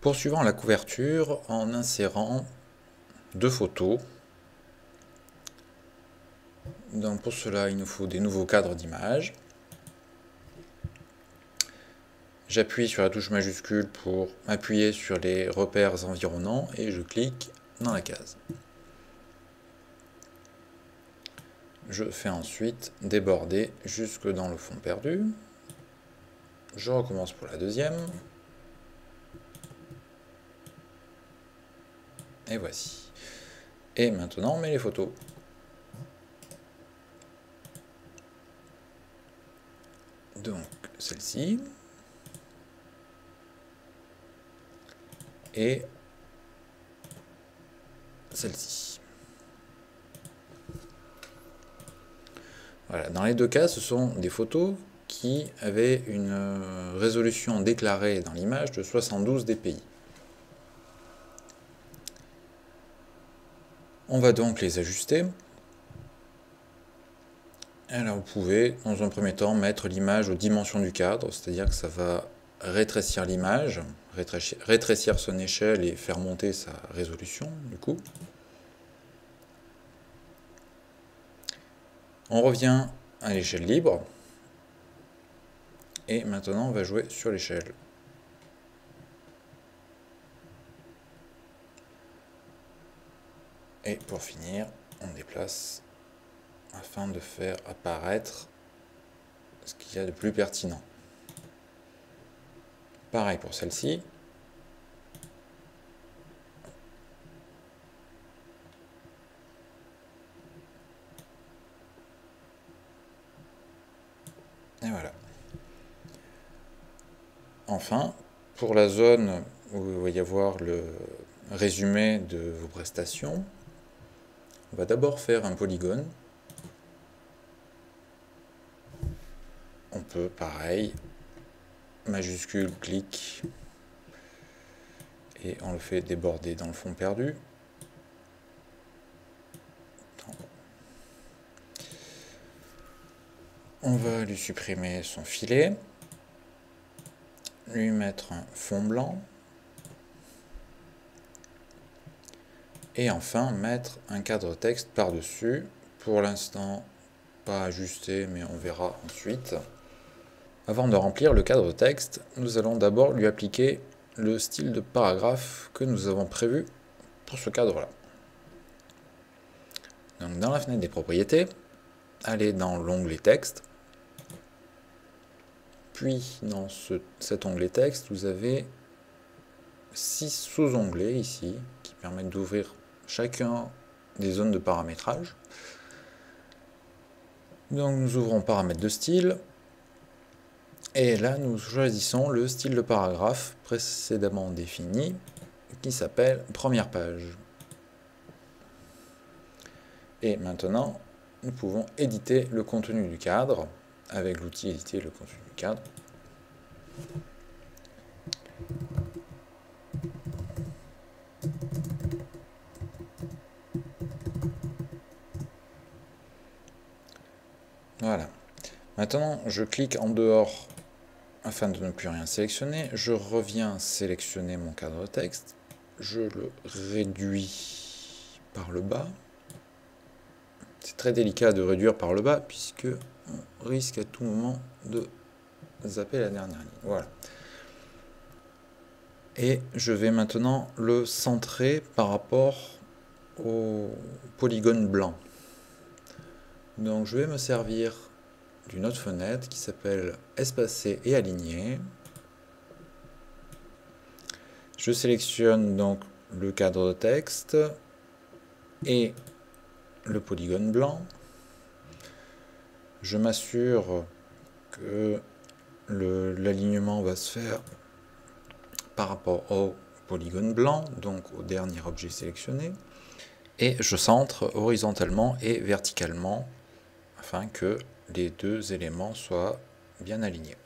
Poursuivons la couverture en insérant deux photos. Donc pour cela, il nous faut des nouveaux cadres d'image. J'appuie sur la touche majuscule pour appuyer sur les repères environnants et je clique dans la case. Je fais ensuite déborder jusque dans le fond perdu. Je recommence pour la deuxième. Et voici. Et maintenant, on met les photos. Donc, celle-ci. Et celle-ci. Voilà, dans les deux cas, ce sont des photos qui avaient une résolution déclarée dans l'image de 72 dpi. On va donc les ajuster. Alors vous pouvez, dans un premier temps, mettre l'image aux dimensions du cadre, c'est-à-dire que ça va rétrécir l'image, rétrécir son échelle et faire monter sa résolution, du coup. On revient à l'échelle libre. Et maintenant, on va jouer sur l'échelle. Et pour finir, on déplace afin de faire apparaître ce qu'il y a de plus pertinent. Pareil pour celle-ci. Et voilà. Enfin, pour la zone où il va y avoir le résumé de vos prestations, on va d'abord faire un polygone. On peut, pareil, majuscule, clic, et on le fait déborder dans le fond perdu. On va lui supprimer son filet, lui mettre un fond blanc, et enfin mettre un cadre texte par-dessus. Pour l'instant, pas ajusté, mais on verra ensuite. Avant de remplir le cadre texte, nous allons d'abord lui appliquer le style de paragraphe que nous avons prévu pour ce cadre-là. Donc dans la fenêtre des propriétés, allez dans l'onglet texte, puis dans cet onglet texte, vous avez 6 sous-onglets ici qui permettent d'ouvrir chacun des zones de paramétrage. Donc nous ouvrons paramètres de style. Et là, nous choisissons le style de paragraphe précédemment défini, qui s'appelle première page. Et maintenant, nous pouvons éditer le contenu du cadre, avec l'outil éditer le contenu du cadre. Voilà. Maintenant, je clique en dehors afin de ne plus rien sélectionner. Je reviens sélectionner mon cadre texte. Je le réduis par le bas. C'est très délicat de réduire par le bas puisque on risque à tout moment de zapper la dernière ligne. Voilà. Et je vais maintenant le centrer par rapport au polygone blanc. Donc je vais me servir d'une autre fenêtre qui s'appelle Espacer et aligner. Je sélectionne donc le cadre de texte et le polygone blanc. Je m'assure que l'alignement va se faire par rapport au polygone blanc, donc au dernier objet sélectionné. Et je centre horizontalement et verticalement afin que les deux éléments soient bien alignés.